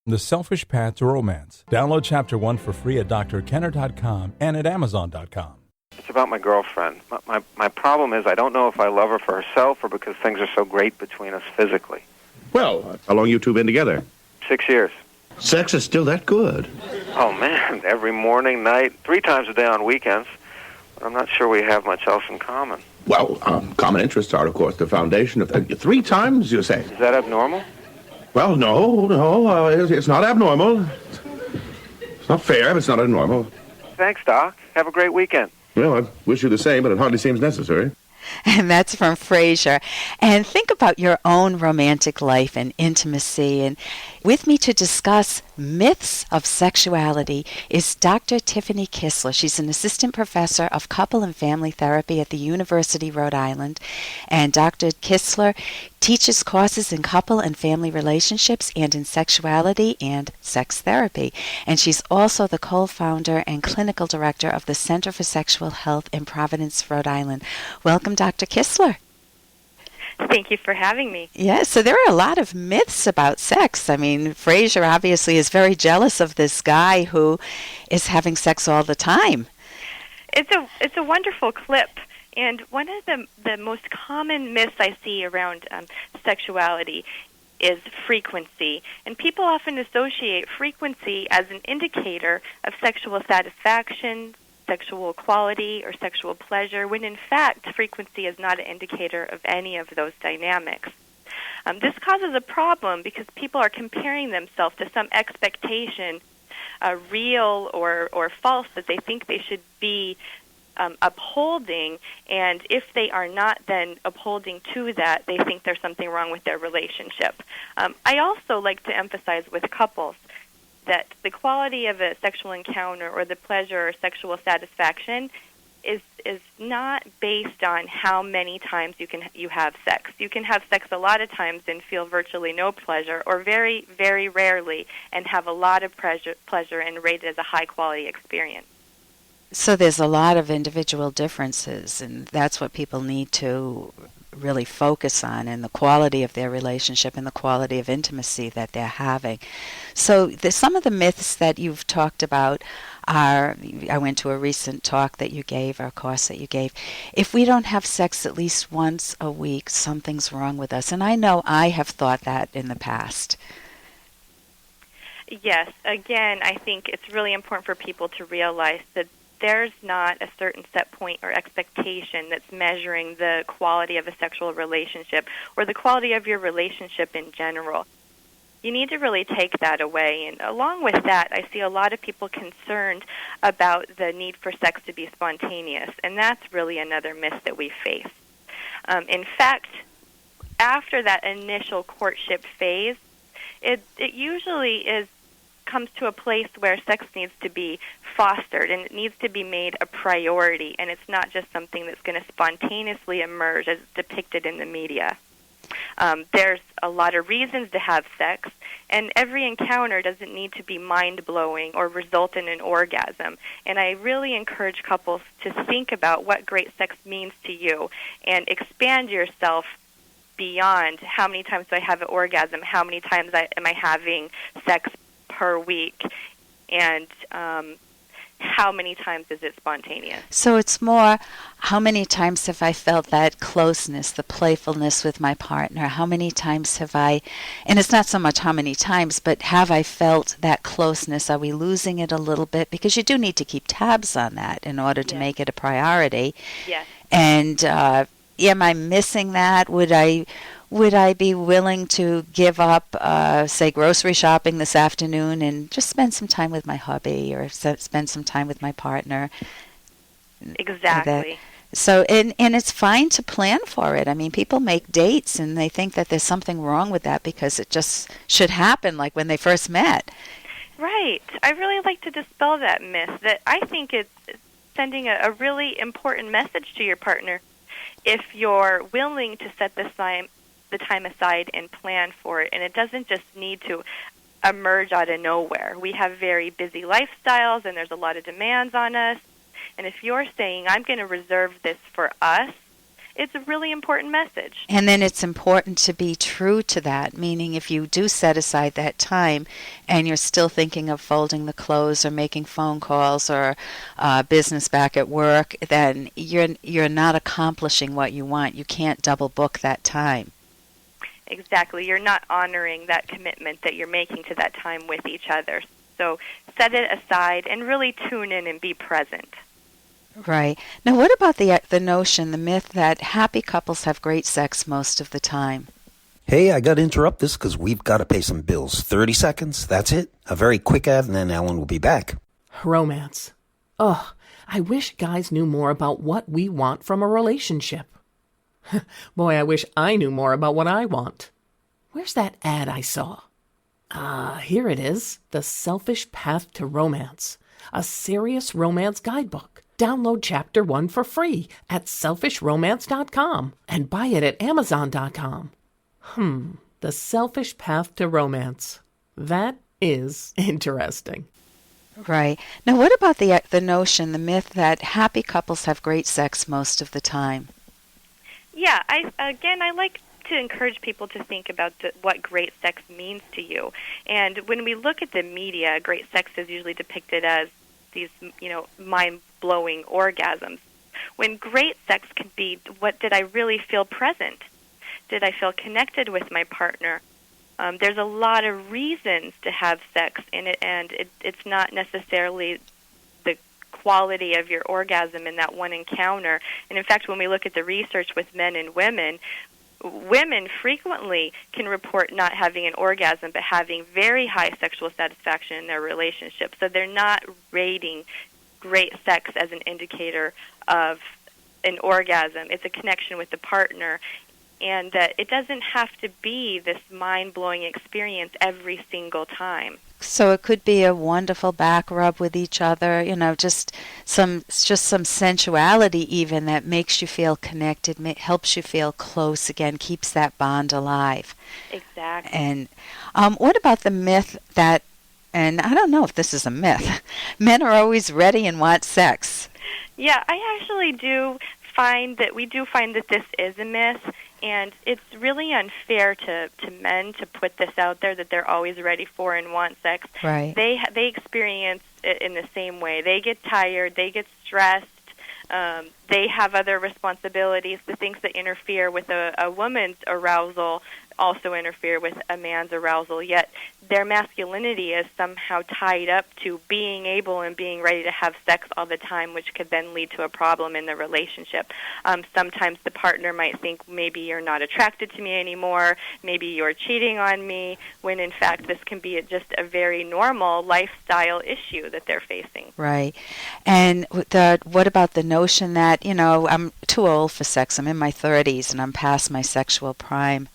The Selfish Path to Romance. Download Chapter 1 for free at drkenner.com and at amazon.com. It's about my girlfriend. My problem is I don't know if I love her for herself or because things are so great between us physically. Well, how long you two been together? 6 years. Sex is still that good. Oh, man, every morning, night, 3 times a day on weekends. But I'm not sure we have much else in common. Well, common interests are, of course, the foundation of... 3 times, you say? Is that abnormal? Well, no, it's not abnormal. It's not fair, but it's not abnormal. Thanks, Doc. Have a great weekend. Well, I wish you the same, but it hardly seems necessary. And that's from Frasier. And think about your own romantic life and intimacy. And with me to discuss myths of sexuality is Dr. Tiffany Kisler. She's an assistant professor of couple and family therapy at the University of Rhode Island. And Dr. Kisler teaches courses in couple and family relationships and in sexuality and sex therapy. And she's also the co-founder and clinical director of the Center for Sexual Health in Providence, Rhode Island. Welcome, Dr. Kisler. Thank you for having me. Yeah, so there are a lot of myths about sex. I mean, Frasier obviously is very jealous of this guy who is having sex all the time. It's a wonderful clip. And one of the most common myths I see around sexuality is frequency. And people often associate frequency as an indicator of sexual satisfaction, sexual quality, or sexual pleasure, when in fact frequency is not an indicator of any of those dynamics. This causes a problem because people are comparing themselves to some expectation, real or false, that they think they should be upholding, and if they are not then upholding to that, they think there's something wrong with their relationship. I also like to emphasize with couples that the quality of a sexual encounter or the pleasure or sexual satisfaction is not based on how many times you have sex. You can have sex a lot of times and feel virtually no pleasure, or very, very rarely and have a lot of pleasure and rate it as a high-quality experience. So there's a lot of individual differences, and that's what people need to really focus on, and the quality of their relationship and the quality of intimacy that they're having. So some of the myths that you've talked about are, I went to a recent talk that you gave, or a course that you gave, if we don't have sex at least once a week, something's wrong with us. And I know I have thought that in the past. Yes, again, I think it's really important for people to realize that there's not a certain set point or expectation that's measuring the quality of a sexual relationship or the quality of your relationship in general. You need to really take that away. And along with that, I see a lot of people concerned about the need for sex to be spontaneous, and that's really another myth that we face. In fact, after that initial courtship phase, it usually comes to a place where sex needs to be fostered, and it needs to be made a priority, and it's not just something that's going to spontaneously emerge as depicted in the media. There's a lot of reasons to have sex, and every encounter doesn't need to be mind-blowing or result in an orgasm. And I really encourage couples to think about what great sex means to you and expand yourself beyond how many times do I have an orgasm, how many times am I having sex per week, and how many times is it spontaneous? So it's more, how many times have I felt that closeness, the playfulness with my partner? How many times have I, and it's not so much how many times, but have I felt that closeness? Are we losing it a little bit? Because you do need to keep tabs on that in order to make it a priority. Yes. And am I missing that? Would I be willing to give up, say, grocery shopping this afternoon and just spend some time with my hubby or spend some time with my partner? Exactly. So, and it's fine to plan for it. I mean, people make dates and they think that there's something wrong with that because it just should happen like when they first met. Right. I really like to dispel that myth. That I think it's sending a really important message to your partner if you're willing to set the time aside and plan for it, and it doesn't just need to emerge out of nowhere. We have very busy lifestyles, and there's a lot of demands on us, and if you're saying, I'm going to reserve this for us, it's a really important message. And then it's important to be true to that, meaning if you do set aside that time and you're still thinking of folding the clothes or making phone calls or business back at work, then you're not accomplishing what you want. You can't double book that time. Exactly. You're not honoring that commitment that you're making to that time with each other. So set it aside and really tune in and be present. Right. Now, what about the notion, the myth that happy couples have great sex most of the time? Hey, I got to interrupt this because we've got to pay some bills. 30 seconds, that's it. A very quick ad, and then Ellen will be back. Romance. Ugh, I wish guys knew more about what we want from a relationship. Boy, I wish I knew more about what I want. Where's that ad I saw? Here it is. The Selfish Path to Romance. A serious romance guidebook. Download Chapter 1 for free at selfishromance.com and buy it at amazon.com. The Selfish Path to Romance. That is interesting. Right. Now, what about the notion, the myth that happy couples have great sex most of the time? Yeah, I like to encourage people to think about what great sex means to you. And when we look at the media, great sex is usually depicted as these, mind-blowing orgasms. When great sex can be, what did I really feel present? Did I feel connected with my partner? There's a lot of reasons to have sex in it, and it's not necessarily the quality of your orgasm in that one encounter. And in fact, when we look at the research with men and women frequently can report not having an orgasm but having very high sexual satisfaction in their relationship. So they're not rating great sex as an indicator of an orgasm. It's a connection with the partner, and that it doesn't have to be this mind-blowing experience every single time. So it could be a wonderful back rub with each other, just some sensuality even that makes you feel connected, helps you feel close again, keeps that bond alive. Exactly. And what about the myth that, and I don't know if this is a myth, men are always ready and want sex? Yeah, I actually do find that this is a myth. And it's really unfair to men to put this out there that they're always ready for and want sex. Right. They experience it in the same way. They get tired. They get stressed. They have other responsibilities. The things that interfere with a woman's arousal also interfere with a man's arousal, yet their masculinity is somehow tied up to being able and being ready to have sex all the time, which could then lead to a problem in the relationship. Sometimes the partner might think maybe you're not attracted to me anymore, maybe you're cheating on me, when in fact this can be just a very normal lifestyle issue that they're facing. Right. And what about the notion that, I'm too old for sex, I'm in my 30s and I'm past my sexual prime?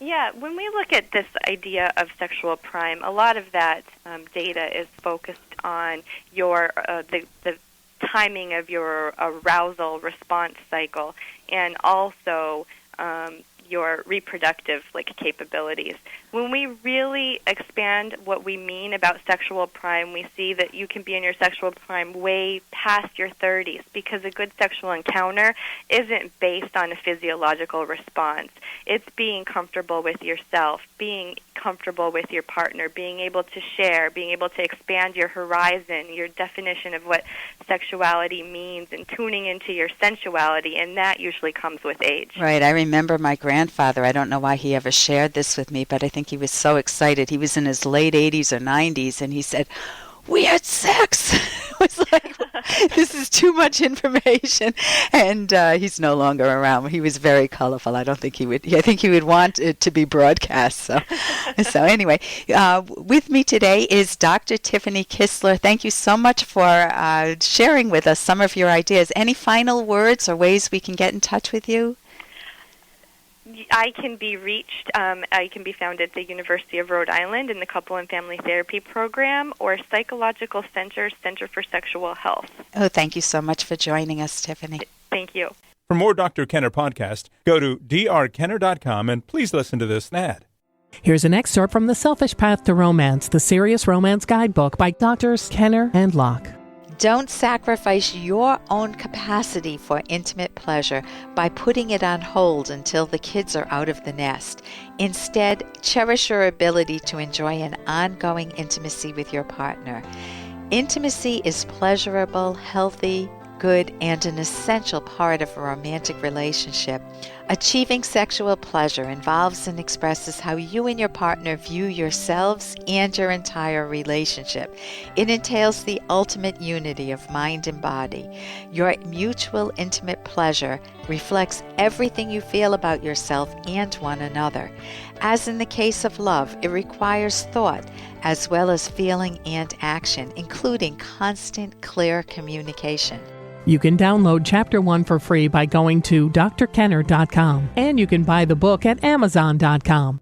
Yeah, when we look at this idea of sexual prime, a lot of that data is focused on your the timing of your arousal response cycle, and also your reproductive capabilities. When we really expand what we mean about sexual prime, we see that you can be in your sexual prime way past your 30s, because a good sexual encounter isn't based on a physiological response. It's being comfortable with yourself, being comfortable with your partner, being able to share, being able to expand your horizon, your definition of what sexuality means, and tuning into your sensuality, and that usually comes with age. Right. I remember my grandfather, I don't know why he ever shared this with me, but I think he was so excited. He was in his late 80s or 90s, and he said, "We had sex." It was like, this is too much information. And he's no longer around. He was very colorful. I think he would want it to be broadcast. So anyway, with me today is Dr. Tiffany Kisler. Thank you so much for sharing with us some of your ideas. Any final words or ways we can get in touch with you? I can be reached. I can be found at the University of Rhode Island in the Couple and Family Therapy Program, or Psychological Center for Sexual Health. Oh, thank you so much for joining us, Tiffany. Thank you. For more Dr. Kenner podcast, go to drkenner.com and please listen to this ad. Here's an excerpt from The Selfish Path to Romance, the Serious Romance Guidebook by Drs. Kenner and Locke. Don't sacrifice your own capacity for intimate pleasure by putting it on hold until the kids are out of the nest. Instead, cherish your ability to enjoy an ongoing intimacy with your partner. Intimacy is pleasurable, healthy, good, and an essential part of a romantic relationship. Achieving sexual pleasure involves and expresses how you and your partner view yourselves and your entire relationship. It entails the ultimate unity of mind and body. Your mutual intimate pleasure reflects everything you feel about yourself and one another. As in the case of love, it requires thought as well as feeling and action, including constant, clear communication. You can download Chapter 1 for free by going to drkenner.com, and you can buy the book at amazon.com.